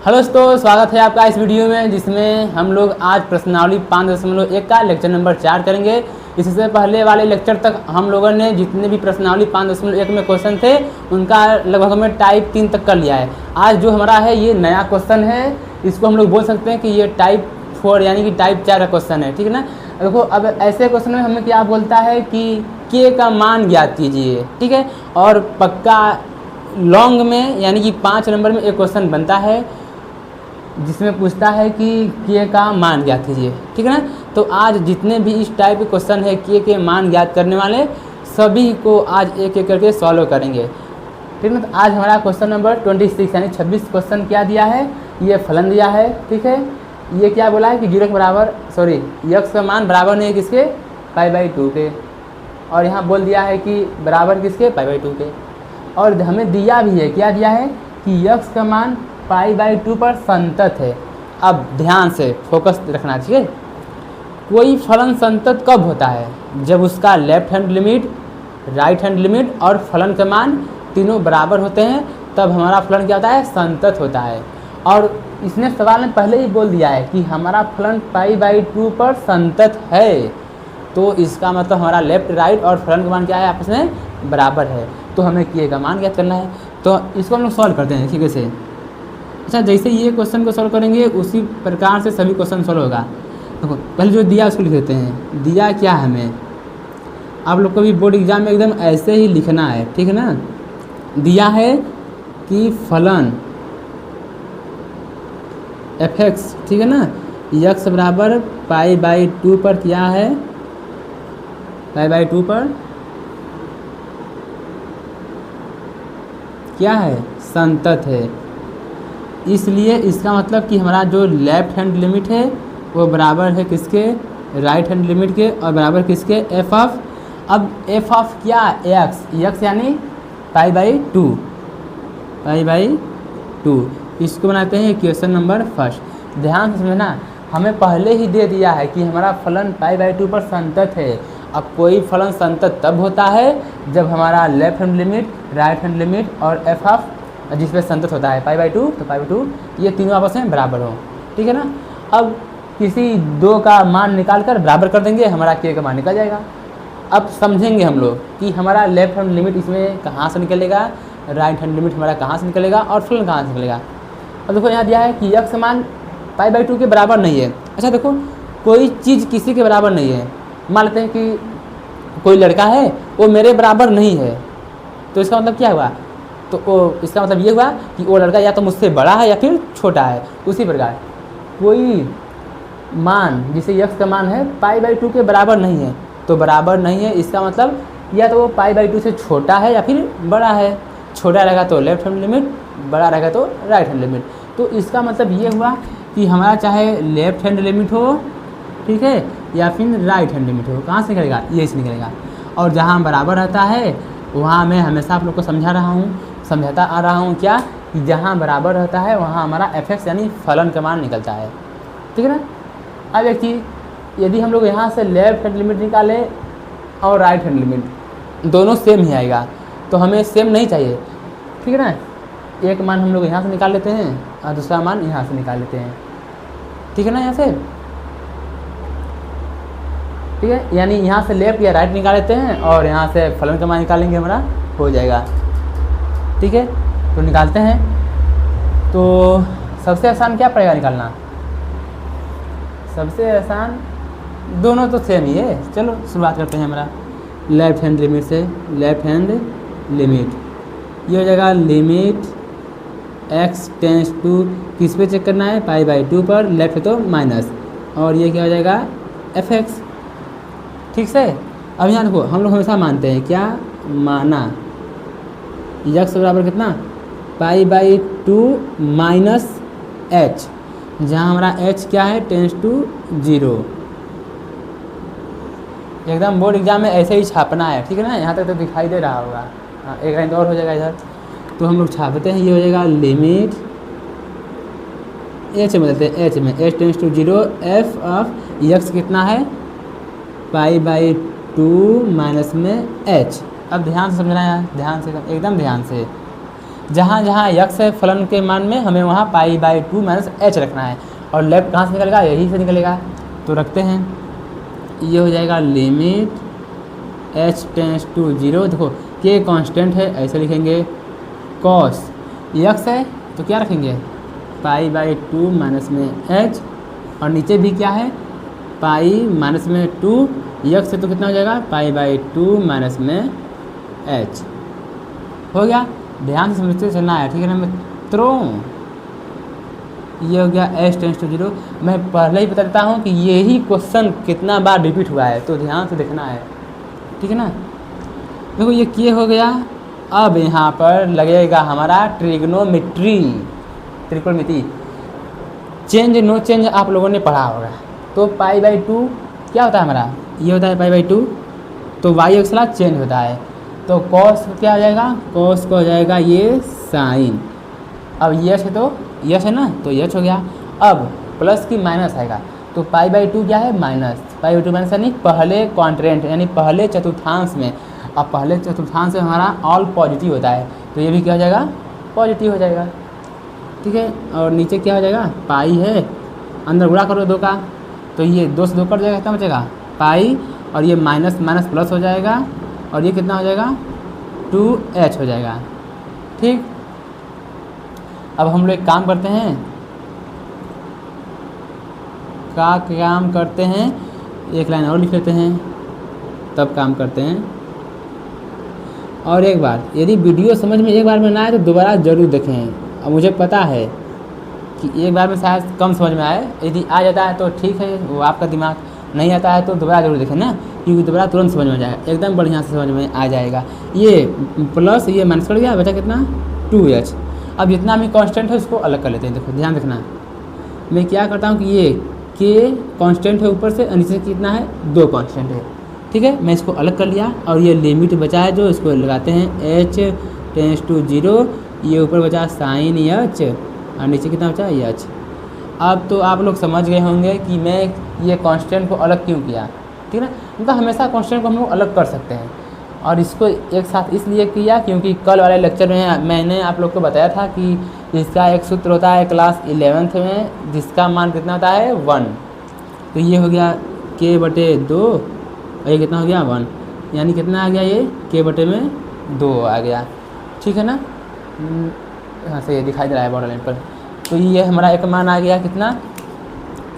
Hello दोस्तों, स्वागत है आपका इस वीडियो में जिसमें हम लोग आज प्रश्नावली 5.1 का लेक्चर नंबर 4 करेंगे। इससे पहले वाले लेक्चर तक हम लोगों ने जितने भी प्रश्नावली 5.1 में क्वेश्चन थे उनका लगभग हमें टाइप 3 तक कर लिया है। आज जो हमारा है ये नया क्वेश्चन है, इसको हम लोग बोल सकते हैं कि ये टाइप 4 यानी कि टाइप 4 का क्वेश्चन है। ठीक है ना। देखो, अब ऐसे क्वेश्चन में हमें क्या बोलता है कि के का मान ज्ञात कीजिए। ठीक है। और पक्का लॉन्ग में यानी कि 5 नंबर में एक क्वेश्चन बनता है जिसमें पूछता है कि के का मान ज्ञात कीजिए। ठीक है ना। तो आज जितने भी इस टाइप के क्वेश्चन है के मान ज्ञात करने वाले सभी को आज एक एक करके सॉल्व करेंगे। ठीक है ना। तो आज हमारा क्वेश्चन नंबर 26 यानी 26 क्वेश्चन क्या दिया है, ये फलन दिया है। ठीक है। ये क्या बोला है कि जीरो के बराबर यक्स का मान बराबर नहीं है किसके, π/2 के। और यहाँ बोल दिया है कि बराबर किसके, π/2 के। और हमें दिया भी है, क्या दिया है कि यक्स का मान π/2 पर संतत है। अब ध्यान से फोकस रखना चाहिए। कोई फलन संतत कब होता है, जब उसका left hand limit, right hand limit और फलन का मान तीनों बराबर होते हैं, तब हमारा फलन क्या होता है, संतत होता है। और इसने सवाल में पहले ही बोल दिया है कि हमारा फलन π/2 पर संतत है, तो इसका मतलब हमारा लेफ्ट राइट और फलन का मान क्या है, आपस में बराबर है। तो हमें के का मान ज्ञात करना है। तो इसको हम लोग सॉल्व करते हैं। ठीक है से अच्छा, जैसे ये क्वेश्चन को सॉल्व करेंगे उसी प्रकार से सभी क्वेश्चन सॉल्व होगा। देखो, पहले जो दिया उसको लिख देते हैं। दिया क्या है हमें, आप लोग को भी बोर्ड एग्जाम में एकदम ऐसे ही लिखना है। ठीक है ना। दिया है कि फलन f(x), ठीक है ना, यक्स बराबर π/2 पर क्या है, π/2 पर क्या है, संतत है। इसलिए इसका मतलब कि हमारा जो लेफ्ट हैंड लिमिट है वो बराबर है किसके, राइट हैंड लिमिट के, और बराबर किसके, एफ ऑफ। अब एफ ऑफ क्या, यक्स यानी π/2, π/2। इसको बनाते हैं क्वेश्चन नंबर फर्स्ट। ध्यान से समझना, हमें पहले ही दे दिया है कि हमारा फलन π/2 पर संतत है। अब कोई फलन संतत तब होता है जब हमारा left hand limit, right hand limit और एफ ऑफ जिसमें संतत होता है π/2, तो π/2 ये तीनों आपस में बराबर हो। ठीक है ना। अब किसी दो का मान निकाल कर बराबर कर देंगे, हमारा के का मान निकल जाएगा। अब समझेंगे हम लोग कि हमारा लेफ्ट हैंड लिमिट इसमें कहाँ से निकलेगा, राइट हैंड लिमिट हमारा कहाँ से निकलेगा और फलन कहाँ से निकलेगा। अब देखो, यहाँ दिया है कि यक्स का मान π/2 के बराबर नहीं है। अच्छा देखो, कोई चीज़ किसी के बराबर नहीं है। मान लेते हैं कि कोई लड़का है, वो मेरे बराबर नहीं है, तो इसका मतलब क्या हुआ, तो इसका मतलब ये हुआ कि वो लड़का या तो मुझसे बड़ा है या फिर छोटा है। उसी प्रकार कोई मान जिसे यक्स का मान है π/2 के बराबर नहीं है, तो बराबर नहीं है इसका मतलब या तो वो π/2 से छोटा है या फिर बड़ा है। छोटा रहेगा तो लेफ्ट हैंड लिमिट, बड़ा रहेगा तो राइट हैंड लिमिट। तो इसका मतलब ये हुआ कि हमारा चाहे लेफ्ट हैंड लिमिट हो, ठीक है, या फिर राइट हैंड लिमिट हो, कहाँ से निकलेगा, ये से निकलेगा। और जहाँ बराबर रहता है वहाँ मैं हमेशा आप लोग को समझाता आ रहा हूँ क्या, कि जहाँ बराबर रहता है वहाँ हमारा f(x) यानी फलन का मान निकलता है। ठीक है ना। अब एक चीज़, यदि हम लोग यहाँ से लेफ्ट हैंड लिमिट निकालें और राइट हैंड लिमिट दोनों सेम ही आएगा, तो हमें सेम नहीं चाहिए। ठीक है ना। एक मान हम लोग यहाँ से निकाल लेते हैं और दूसरा मान यहाँ से निकाल लेते हैं। ठीक है ना। यहाँ से ठीक है, यानी यहाँ से लेफ्ट या राइट निकाल लेते हैं और यहाँ से फलन का मान निकालेंगे, हमारा हो जाएगा। ठीक है, तो निकालते हैं। तो सबसे आसान क्या पड़ेगा निकालना, सबसे आसान दोनों तो सेम ही है। चलो शुरुआत करते हैं हमारा लेफ्ट हैंड लिमिट से। लेफ्ट हैंड लिमिट ये हो जाएगा लिमिट x टेंस टू किस पे चेक करना है, π/2 पर, लेफ्ट है तो माइनस, और ये क्या हो जाएगा, f(x). ठीक से। अब यहाँ देखो, हम लोग हमेशा मानते हैं क्या, माना यक्स बराबर कितना, π/2 माइनस h, जहाँ हमारा h क्या है, टेंस टू 0। एकदम बोर्ड एग्जाम में ऐसे ही छापना है। ठीक है ना। यहाँ तक तो दिखाई दे रहा होगा। हाँ, एक लाइन और हो जाएगा इधर, तो हम लोग छापते हैं। ये हो जाएगा लिमिट h में देते हैं, h में h tends to 0 f of x कितना है, π/2 माइनस में h। अब ध्यान से समझना है, ध्यान से, एकदम ध्यान से। जहाँ जहाँ यक्स है फलन के मान में हमें वहाँ पाई बाई 2 माइनस एच रखना है। और लेफ्ट कहाँ से निकलेगा, यही से निकलेगा। तो रखते हैं, ये हो जाएगा लिमिट h टेंस टू 0। देखो के कांस्टेंट है, ऐसे लिखेंगे। कॉस यक्स है तो क्या रखेंगे, पाई बाई 2 माइनस में h, और नीचे भी क्या है, पाई माइनस में 2 यक्स है तो कितना हो जाएगा, पाई बाई 2 माइनस में h। हो गया, ध्यान से समझते चलना है, ठीक है ना मित्रों। ये हो गया h टेंस टू 0। मैं पहले ही बता देता हूँ कि यही क्वेश्चन कितना बार रिपीट हुआ है, तो ध्यान से देखना है, ठीक है ना। देखो ये के हो गया। अब यहाँ पर लगेगा हमारा ट्रिग्नोमेट्री, त्रिकोणमिति। चेंज नो चेंज आप लोगों ने पढ़ा होगा। तो पाई बाई 2 क्या होता है हमारा, ये होता है पाई बाई 2। तो वाई एक्स साथ चेंज होता है, तो कॉस क्या हो जाएगा, कॉस को हो जाएगा ये साइन। अब यश है तो यश है ना, तो यश हो गया। अब प्लस की माइनस आएगा, तो पाई बाई 2 क्या है, माइनस। पाई बाई 2 माइनस यानी पहले क्वाड्रेंट यानी पहले चतुर्थांश में। अब पहले चतुर्थांश में हमारा ऑल पॉजिटिव होता है, तो ये भी क्या हो जाएगा, पॉजिटिव हो जाएगा, ठीक है। और नीचे क्या हो जाएगा, पाई है, अंदर गुणा करो 2 का, तो ये 2 से 2 कट जाएगा, कितना बचेगा पाई, और ये माइनस माइनस प्लस हो जाएगा, और ये कितना हो जाएगा 2h हो जाएगा, ठीक। अब हम लोग एक काम करते हैं, काम करते हैं, एक लाइन और लिख लेते हैं, तब काम करते हैं। और एक बार यदि वीडियो समझ में एक बार में ना आए तो दोबारा ज़रूर देखें। अब मुझे पता है कि एक बार में शायद कम समझ में आए, यदि आ जाता है तो ठीक है, वो आपका दिमाग, नहीं आता है तो दोबारा जरूर देखें ना, क्योंकि दोबारा तुरंत समझ में आ जाएगा, एकदम बढ़िया से समझ में आ जाएगा। ये प्लस ये माइनस कर गया, बचा कितना 2h। अब जितना भी कांस्टेंट है उसको अलग कर लेते हैं। देखो ध्यान रखना, मैं क्या करता हूँ कि ये के कांस्टेंट है ऊपर से, नीचे कितना है 2 कांस्टेंट है, ठीक है। मैं इसको अलग कर लिया, और ये लिमिट बचा है जो, इसको लगाते हैं h टेंस टू 0। ये ऊपर बचा साइन h, और नीचे कितना बचा h। अब तो आप लोग समझ गए होंगे कि मैं ये कांस्टेंट को अलग क्यों किया, ठीक है ना। मतलब हमेशा कांस्टेंट को हम लोग अलग कर सकते हैं, और इसको एक साथ इसलिए किया क्योंकि कल वाले लेक्चर में मैंने आप लोग को बताया था कि इसका एक सूत्र होता है क्लास 11th में, जिसका मान कितना होता है 1। तो ये हो गया k/2, और ये कितना हो गया 1, यानी कितना आ गया ये k/2 आ गया, ठीक है ना। यहाँ से ये दिखाई दे रहा है बॉर्डर लाइन पर। तो ये हमारा एक मान आ गया कितना,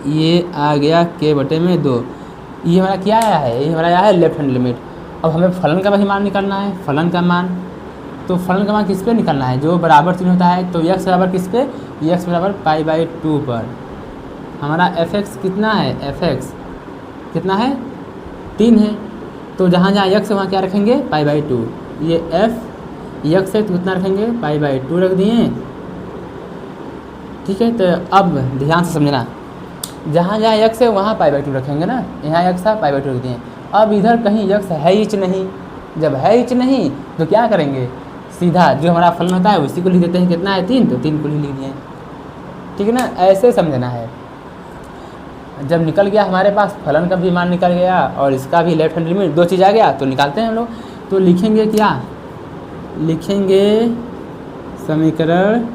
ये आ गया k/2। ये हमारा क्या आया है, ये हमारा आया है लेफ्ट हैंड लिमिट। अब हमें फलन का भी मान निकालना है, फलन का मान। तो फलन का मान किस पे निकालना है, जो बराबर चिन्ह होता है। तो x बराबर किस पे, x बराबर पाई बाई 2 पर। हमारा fx कितना है, fx कितना है 3 है, तो जहाँ जहाँ x है वहाँ क्या रखेंगे, पाई बाई 2। ये f x है तो कितना रखेंगे, पाई बाई 2 रख दिए, ठीक है। तो अब ध्यान से समझना, जहाँ जहाँ x है वहाँ पाई बाई 2 रखेंगे ना, यहाँ x है पाई बाई 2 रख दिए। अब इधर कहीं x है ही नहीं, जब है ही नहीं तो क्या करेंगे, सीधा जो हमारा फलन होता है उसी को लिख देते हैं, कितना है 3, तो 3 को ही लिख दिए, ठीक है ना। ऐसे समझना है। जब निकल गया हमारे पास फलन का भी मान निकल गया और इसका भी लेफ्ट हैंड लिमिट, 2 चीज़ आ गया, तो निकालते हैं हम लोग। तो लिखेंगे क्या, लिखेंगे समीकरण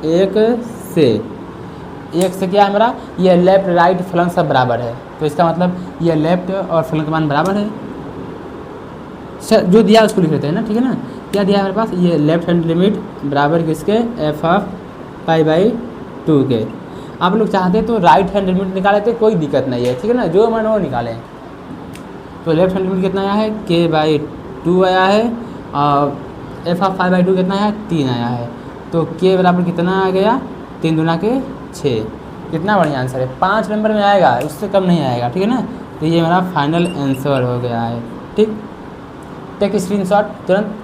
1 से क्या हमारा, ये लेफ्ट राइट फलन सब बराबर है, तो इसका मतलब ये लेफ्ट और फलन का मान बराबर है। जो दिया उसको लिख लेते हैं ना, ठीक है ना। क्या दिया हमारे पास, ये लेफ्ट हैंड लिमिट बराबर किसके, f ऑफ पाई बाई 2 के। आप लोग चाहते तो राइट हैंड लिमिट निकाले तो कोई दिक्कत नहीं है, ठीक है ना, जो मन वो निकालें। तो लेफ्ट हैंड लिमिट कितना आया है, k/2 आया है, और f ऑफ पाई बाई 2 कितना आया है, 3 आया है। तो k बराबर कितना आ गया, 3 दूना के 6। कितना बढ़िया आंसर है, 5 नंबर में आएगा, उससे कम नहीं आएगा, ठीक है ना। तो ये हमारा फाइनल आंसर हो गया है, ठीक। टेक स्क्रीनशॉट तुरंत,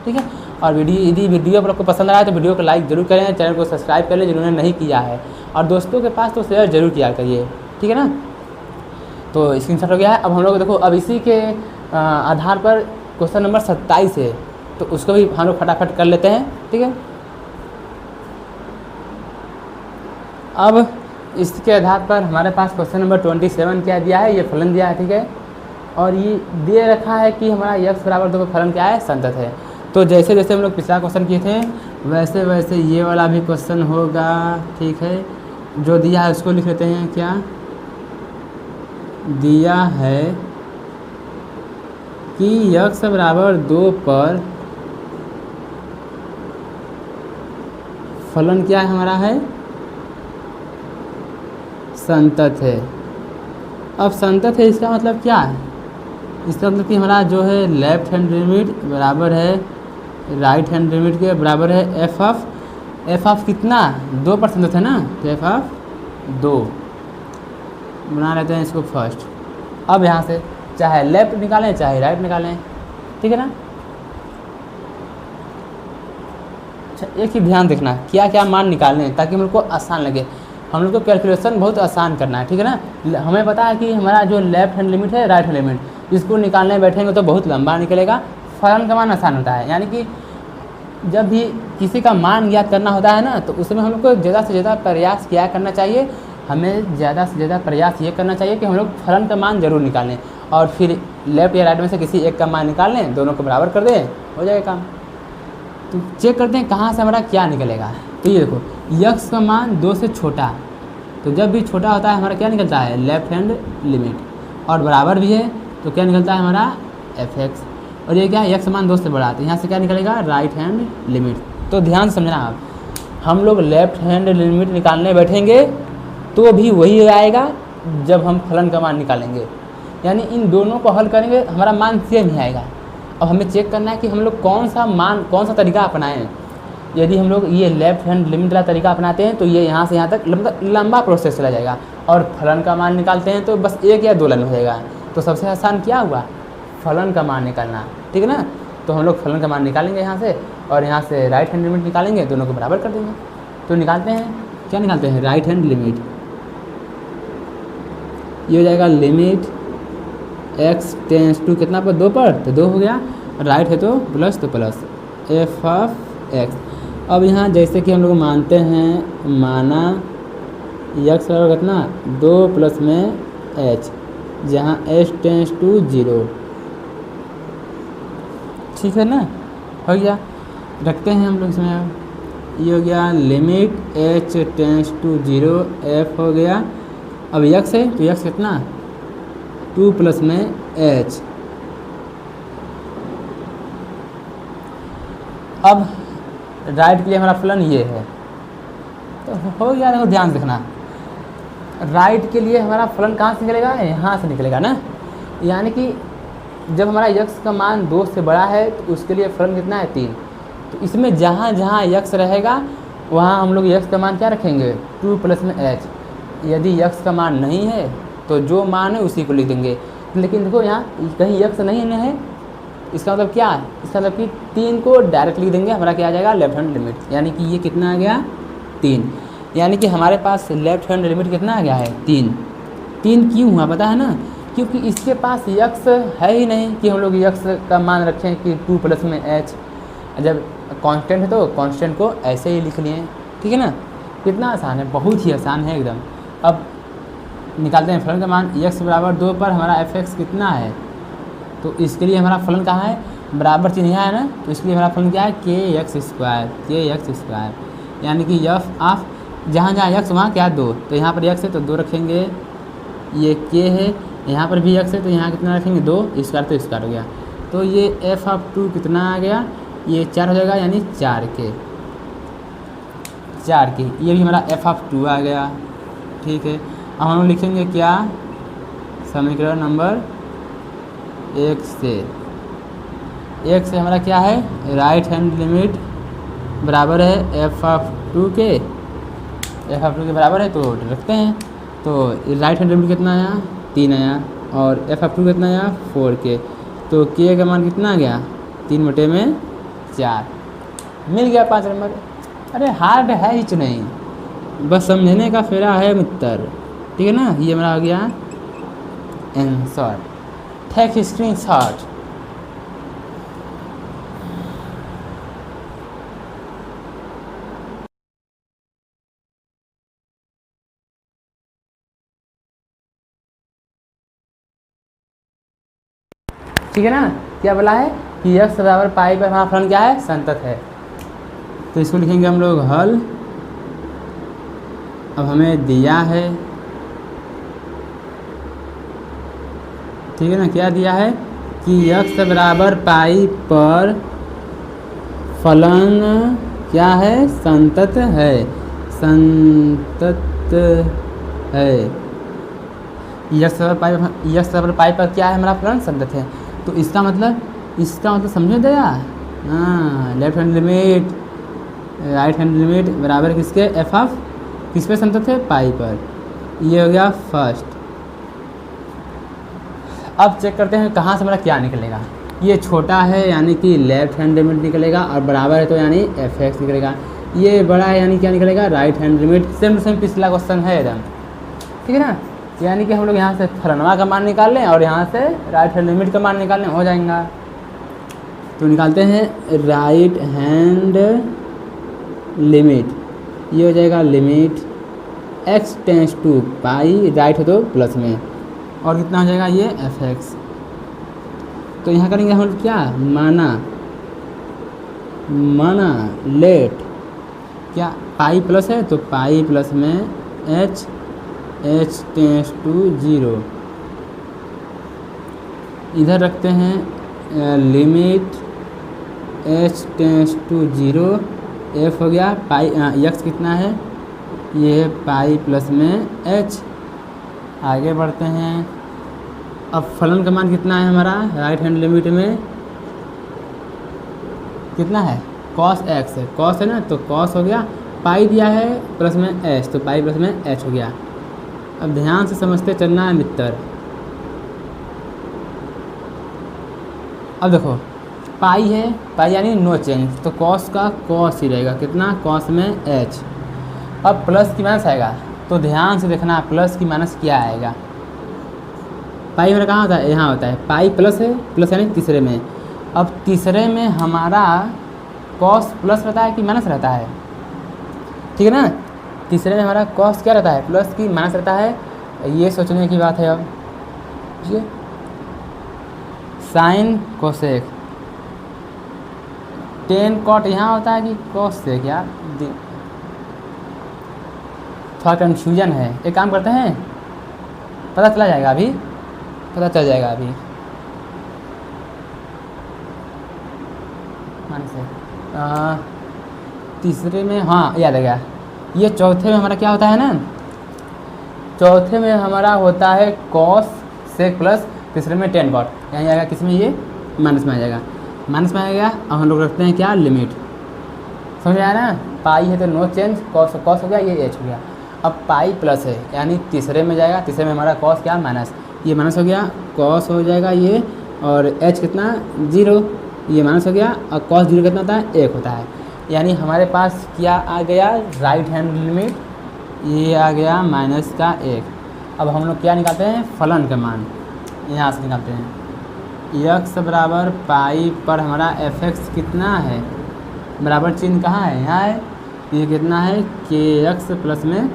ठीक है। और यदि वीडियो आप लोग को पसंद आया तो वीडियो को लाइक जरूर करें, चैनल को सब्सक्राइब कर लें जिन्होंने नहीं किया है, और दोस्तों के पास तो शेयर जरूर किया करिए, ठीक है ना। तो स्क्रीनशॉट हो गया है। अब हम लोग देखो, अब इसी के आधार पर क्वेश्चन नंबर 27 है, तो उसको भी हम लोग फटाफट कर लेते हैं, ठीक है। अब इसके आधार पर हमारे पास क्वेश्चन नंबर 27 क्या दिया है, ये फलन दिया है, ठीक है। और ये दे रखा है कि हमारा x बराबर 2 पर फलन क्या है, संतत है। तो जैसे जैसे हम लोग पिछला क्वेश्चन किए थे वैसे वैसे ये वाला भी क्वेश्चन होगा। ठीक है, जो दिया है उसको लिख लेते हैं। क्या दिया है कि x बराबर 2 पर फलन क्या है हमारा है, संतत है। अब संतत है इसका मतलब क्या है, इसका मतलब कि हमारा जो है लेफ्ट हैंड लिमिट बराबर है राइट हैंड लिमिट के बराबर है एफ ऑफ कितना 2 पर संतत है ना, तो एफ ऑफ 2 बना लेते हैं इसको फर्स्ट। अब यहाँ से चाहे लेफ्ट निकालें चाहे राइट निकालें, ठीक है ना। अच्छा, एक ही ध्यान देखना क्या क्या मान निकालने हैं ताकि हम लोग को आसान लगे। हम लोग को कैलकुलेशन बहुत आसान करना है, ठीक है ना। हमें पता है कि हमारा जो लेफ्ट हैंड लिमिट है राइट हैंड लिमिट, इसको निकालने बैठेंगे तो बहुत लंबा निकलेगा। फलन का मान आसान होता है, यानी कि जब भी किसी का मान ज्ञात करना होता है ना तो उसमें हम लोग को ज़्यादा से ज़्यादा प्रयास क्या करना चाहिए, हमें ज़्यादा से ज़्यादा प्रयास ये करना चाहिए कि हम लोग फलन का मान जरूर निकालें और फिर लेफ्ट या राइट में से किसी एक का मान निकाल लें, दोनों को बराबर कर दें, हो जाएगा काम। तो चेक करते हैं कहाँ से हमारा क्या निकलेगा। तो ये देखो यक्स का मान 2 से छोटा, तो जब भी छोटा होता है हमारा क्या निकलता है लेफ्ट हैंड लिमिट, और बराबर भी है तो क्या निकलता है हमारा एफ एक्स। और ये क्या है यक्स मान 2 से बड़ा, तो यहाँ से क्या निकलेगा राइट हैंड लिमिट। तो ध्यान समझना आप, हम लोग लेफ्ट हैंड लिमिट निकालने बैठेंगे तो भी वही आएगा जब हम फलन का मान निकालेंगे, यानी इन दोनों को हल करेंगे हमारा मान सेम ही आएगा। अब हमें चेक करना है कि हम लोग कौन सा तरीका अपनाएं। यदि हम लोग ये लेफ्ट हैंड लिमिट वाला तरीका अपनाते हैं तो ये यहाँ से यहाँ तक लंबा प्रोसेस चला जाएगा, और फलन का मान निकालते हैं तो बस 1 या 2 लाइन हो जाएगा। तो सबसे आसान क्या हुआ, फलन का मान निकालना, ठीक है ना। तो हम लोग फलन का मान निकालेंगे यहाँ से, और यहाँ से राइट हैंड लिमिट निकालेंगे, दोनों को बराबर कर देंगे। तो निकालते हैं, क्या निकालते हैं राइट हैंड लिमिट, ये हो जाएगा लिमिट x टेंस टू कितना पर 2 पर, तो 2 हो गया, राइट है तो प्लस एफ ऑफ एक्स। अब यहाँ जैसे कि हम लोग मानते हैं, माना x बराबर कितना 2 प्लस में h, जहाँ h टेंस टू 0, ठीक है ना, हो गया। रखते हैं हम लोग इसमें, ये हो गया limit h tends to 0 f हो गया। अब x है तो x कितना 2 प्लस में h। अब राइट के लिए हमारा फलन ये है, तो हो गया। देखो ध्यान से देखना, राइट के लिए हमारा फलन कहाँ से निकलेगा, यहाँ से निकलेगा ना। यानी कि जब हमारा यक्स का मान 2 से बड़ा है तो उसके लिए फलन कितना है 3। तो इसमें जहाँ जहाँ यक्स रहेगा वहाँ हम लोग यक्स का मान क्या रखेंगे 2 प्लस में h। यदि यक्स का मान नहीं है तो जो मान है उसी को लिख देंगे। लेकिन देखो यहाँ कहीं यक्स नहीं है, इसका मतलब क्या है, इसका मतलब कि 3 को डायरेक्ट लिख देंगे, हमारा क्या आ जाएगा लेफ्ट हैंड लिमिट। यानी कि ये कितना आ गया 3, यानी कि हमारे पास लेफ्ट हैंड लिमिट कितना आ गया है 3। 3 क्यों हुआ पता है ना, क्योंकि इसके पास यक्स है ही नहीं कि हम लोग यक्स का मान रखें कि 2 प्लस में h। जब कांस्टेंट है तो कांस्टेंट को ऐसे ही लिख लिए, ठीक है ना। कितना आसान है, बहुत ही आसान है एकदम। अब निकालते हैं फलन का मान, x बराबर 2 पर हमारा एफ एक्स कितना है, तो इसके लिए हमारा फलन कहाँ है, बराबर चिन्ह यहाँ है ना, तो इसके लिए हमारा फलन क्या है के एक्स स्क्वायर। यानी कि एफ ऑफ जहाँ जहाँ x वहाँ क्या 2, तो यहाँ पर x है तो 2 रखेंगे, ये k है, यहाँ पर भी x है तो यहाँ कितना रखेंगे 2, स्क्वायर तो स्क्वायर हो गया। तो ये एफ ऑफ 2 कितना आ गया, ये 4 हो जाएगा, यानी 4k। ये भी हमारा एफ ऑफ 2 आ गया, ठीक है। अब हम लिखेंगे क्या, समीकरण नंबर 1 से हमारा क्या है राइट हैंड लिमिट बराबर है एफ ऑफ 2 के, के बराबर है तो रखते हैं। तो राइट हैंड लिमिट कितना आया 3 आया, और एफ ऑफ 2 कितना आया 4k। तो k का मान कितना आ गया 3/4, मिल गया 5 नंबर। अरे हार्ड है ही नहीं, बस समझने का फेरा है मित्र, ठीक है ना। ये हमारा हो गया आंसर, टेक स्क्रीनशॉट। ठीक है ना, क्या बोला है कि x बराबर पाई पर हमारा फलन क्या है, संतत है। तो इसको लिखेंगे हम लोग हल। अब हमें दिया है, ठीक है ना, क्या दिया है कि x बराबर पाई पर फलन क्या है, संतत है, संतत है। x बराबर पाई पर क्या है हमारा फलन, संतत है। तो इसका मतलब समझ में आया। हाँ, left hand limit right hand limit बराबर किसके, एफ ऑफ किस पे संतत है, पाई पर। ये हो गया फर्स्ट। अब चेक करते हैं कहाँ से हमारा क्या निकलेगा। ये छोटा है यानी कि लेफ्ट हैंड लिमिट निकलेगा, और बराबर है तो यानी एफ एक्स निकलेगा। ये बड़ा है यानी क्या निकलेगा, right hand limit. Same to same पिछला क्वेश्चन है एकदम, ठीक है ना। यानी कि हम लोग यहाँ से फलनवा का मान निकाल लें और यहाँ से राइट हैंड लिमिट का मान निकाल लें, हो जाएगा। तो निकालते हैं राइट हैंड लिमिट, ये हो जाएगा limit x tends to pi, right है तो प्लस में, और कितना हो जाएगा ये एफ एक्स। तो यहाँ करेंगे हम क्या, माना लेट क्या पाई प्लस है तो पाई प्लस में h टेंस टू 0, इधर रखते हैं limit h tends to 0, f हो गया पाई, x कितना है, ये है पाई प्लस में h। आगे बढ़ते हैं। अब फलन का मान कितना है हमारा, राइट हैंड लिमिट में कितना है, cos x है, cos है ना, तो cos हो गया, पाई दिया है प्लस में h, तो पाई प्लस में h हो गया। अब ध्यान से समझते चलना है मित्र। अब देखो पाई है, पाई यानी नो चेंज, तो cos का cos ही रहेगा, कितना, cos में h। अब प्लस की माइनस आएगा, तो ध्यान से देखना प्लस की माइनस क्या आएगा। पाई मेरा कहाँ होता है, यहाँ होता है, पाई प्लस है, प्लस यानी तीसरे में। अब तीसरे में हमारा cos प्लस रहता है कि माइनस रहता है, ठीक है ना। तीसरे में हमारा cos क्या रहता है, प्लस की माइनस रहता है, ये सोचने की बात है। अब ठीक है, साइन कोसेक, टेन कॉट यहाँ होता है कि कोसेक, यार थोड़ा कन्फ्यूजन है। एक काम करते हैं, पता चला जाएगा अभी, पता चल जाएगा अभी। मान से तीसरे में, हाँ याद आ गया, ये चौथे में हमारा क्या होता है ना, चौथे में हमारा होता है कॉस सेक प्लस, तीसरे में टेन कॉट, यहाँ आएगा किसमें, ये माइनस में आ जाएगा, माइनस में आ जाएगा। अब हम लोग रखते हैं क्या, लिमिट। समझ में आया ना, पाई है तो नो चेंज, कॉस हो गया, ये एच हो गया। अब पाई प्लस है यानी तीसरे में जाएगा, तीसरे में हमारा कॉस क्या, माइनस, ये माइनस हो गया, कॉस हो जाएगा ये, और एच कितना 0, ये माइनस हो गया, और कॉस 0 कितना होता है, 1 होता है। यानी हमारे पास क्या आ गया, राइट हैंड लिमिट, ये आ गया माइनस का 1। अब हम लोग क्या निकालते हैं, फलन का मान, यहाँ से निकालते हैं। x बराबर पाई पर हमारा एफ एक्स कितना है, बराबर चिन्ह कहाँ है, यहाँ है, ये कितना है, के एक्स प्लस में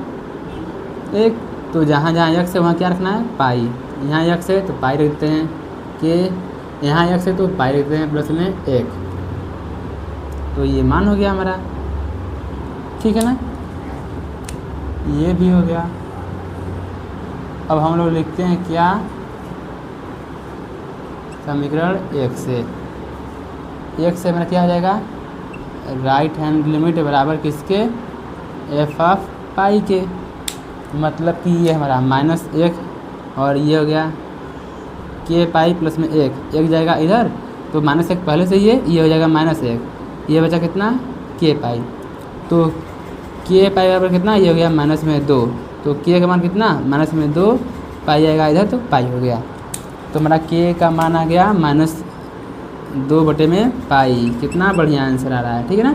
1। तो जहाँ जहाँ x है वहाँ क्या रखना है, पाई, यहाँ x है तो पाई रखते हैं, के यहाँ x है तो पाई रखते हैं प्लस में 1। तो ये मान हो गया हमारा, ठीक है ना, ये भी हो गया। अब हम लोग लिखते हैं क्या, समीकरण 1 से हमारा क्या हो जाएगा, राइट हैंड लिमिट बराबर किसके, एफ ऑफ पाई के, मतलब कि ये हमारा -1 और ये हो गया के पाई प्लस में 1 जाएगा इधर, तो -1 पहले से ये हो जाएगा -1, ये बचा कितना, के पाई। तो के पाई बराबर कितना, ये हो गया -2, तो के का मान कितना, -2, पाई आएगा इधर तो पाई हो गया। तो हमारा के का मान आ गया -2/पाई। कितना बढ़िया आंसर आ रहा है, ठीक है ना।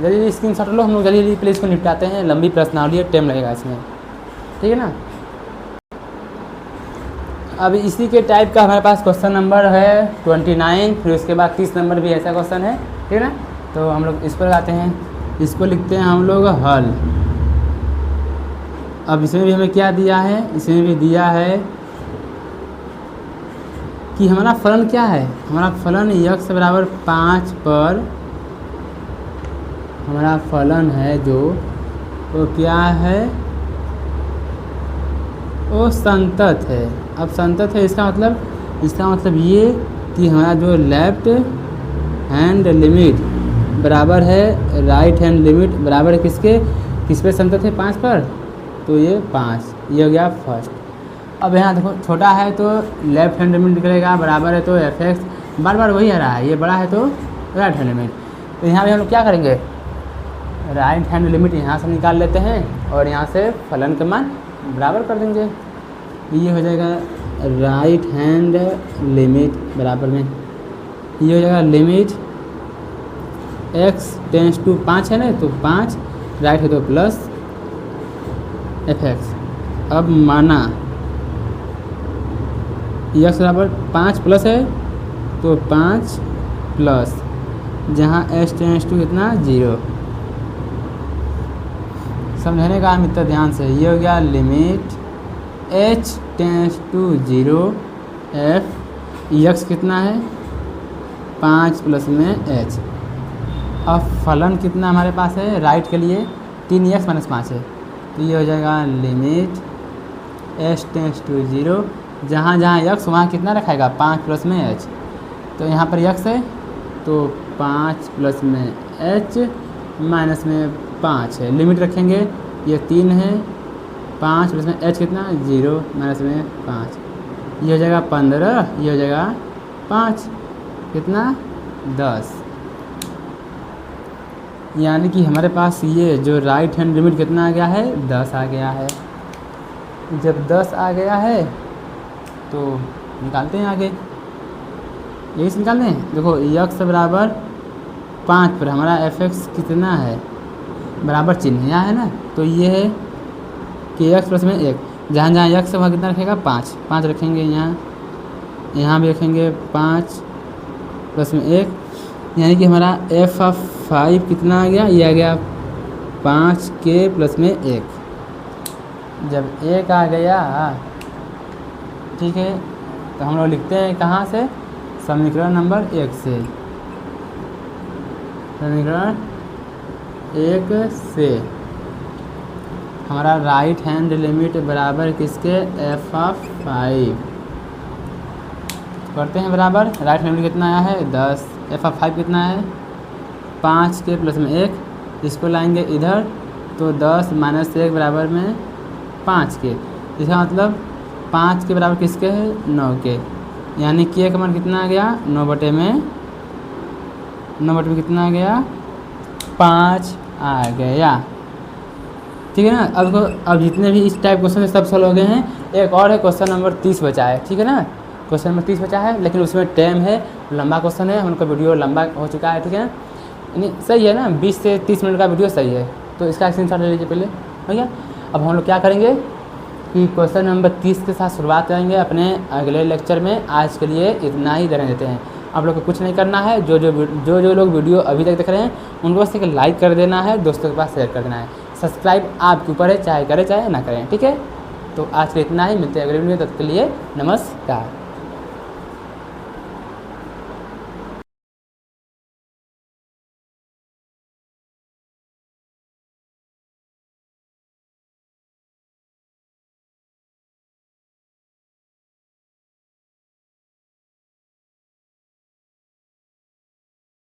जल्दी स्क्रीनशॉट लो, हम लोग जल्दी प्लीज़ को निपटाते हैं, लंबी प्रश्नावली है, टाइम लगेगा इसमें, ठीक है ना। अब इसी के टाइप का हमारे पास क्वेश्चन नंबर है 29, फिर उसके बाद 30 नंबर भी ऐसा क्वेश्चन है, ठीक है ना। तो हम लोग इस पर आते हैं, इसको लिखते हैं हम लोग हल। अब इसमें भी हमें क्या दिया है, इसमें भी दिया है कि हमारा फलन क्या है। हमारा फलन x बराबर 5 पर हमारा फलन है जो वो क्या है, वो संतत है। अब संतत है इसका मतलब ये कि हमारा जो लेफ्ट हैंड लिमिट बराबर है राइट हैंड लिमिट बराबर है किस पे संतत है, 5 पर। तो ये 5, ये हो गया फर्स्ट। अब यहाँ देखो छोटा है तो लेफ्ट हैंड लिमिट निकलेगा, बराबर है तो f(x) बार बार वही आ रहा है, ये बड़ा है तो राइट हैंड लिमिट। तो यहाँ पे हम लोग क्या करेंगे, राइट हैंड लिमिट यहाँ से निकाल लेते हैं और यहाँ से फलन का मान बराबर कर देंगे। ये हो जाएगा राइट हैंड लिमिट बराबर में ये हो जाएगा लिमिट x टेंस टू 5 है ना, तो 5 राइट है तो प्लस f(x). अब माना x बराबर 5 प्लस है तो 5 प्लस जहाँ h टेंस टू कितना 0। समझने का मित्र ध्यान से, ये हो गया limit h tends to 0 f x कितना है 5 प्लस में h। अब फलन कितना हमारे पास है राइट के लिए 3x माइनस 5 है, तो ये हो जाएगा लिमिट h टेंस टू 0 जहाँ x वहाँ कितना रखाएगा 5 प्लस में h। तो यहाँ पर x है तो 5 प्लस में h माइनस में 5 है, लिमिट रखेंगे ये 3 है, 5 प्लस में h कितना 0 माइनस में 5, ये हो जाएगा 15, ये हो जाएगा 5 कितना 10। यानी कि हमारे पास ये जो राइट हैंड लिमिट कितना आ गया है 10 आ गया है। जब 10 आ गया है तो निकालते हैं आगे, यही से निकालते हैं। देखो x बराबर 5 पर हमारा f(x) कितना है बराबर चिन्ह यहाँ है ना, तो ये है कि x प्लस में 1 जहाँ x है वहाँ कितना रखेगा 5 रखेंगे, यहाँ भी रखेंगे 5 प्लस में 1, यानी कि हमारा f(5) कितना आ गया, ये आ गया 5k प्लस में 1। जब 1 आ गया ठीक है तो हम लोग लिखते हैं कहाँ से, समीकरण नंबर 1 से। समीकरण 1 से हमारा राइट हैंड लिमिट बराबर किसके f(5) करते हैं बराबर, राइट हैंड लिमिट कितना आया है 10, f(5) कितना है 5k प्लस में 1, इसको लाएंगे इधर तो 10 माइनस 1 बराबर में 5k। इसका मतलब 5 के बराबर किसके है 9 के, यानी k का मान कितना आ गया 9 बटे में कितना आ गया 5 आ गया। ठीक है ना। अब जितने भी इस टाइप क्वेश्चन सब सॉल्व हो गए हैं। एक और है क्वेश्चन नंबर 30 बचा है, ठीक है ना। क्वेश्चन नंबर 30 बचा है लेकिन उसमें टाइम है, लंबा क्वेश्चन है, उनका वीडियो लंबा हो चुका है, ठीक है ना। यानी सही है ना, 20 से 30 मिनट का वीडियो सही है, तो इसका स्क्रीनशॉट ले लीजिए पहले, भैया। अब हम लोग क्या करेंगे कि क्वेश्चन नंबर 30 के साथ शुरुआत करेंगे अपने अगले लेक्चर में। आज के लिए इतना ही रहने देते हैं। आप लोग को कुछ नहीं करना है, जो लोग वीडियो अभी तक देख रहे हैं उनको बस एक लाइक कर देना है, दोस्तों के पास शेयर कर देना है। सब्सक्राइब आपके ऊपर है, चाहे करें चाहे ना करें, ठीक है। तो आज के लिए इतना ही, मिलते हैं अगले वीडियो में, तब तक के लिए नमस्कार।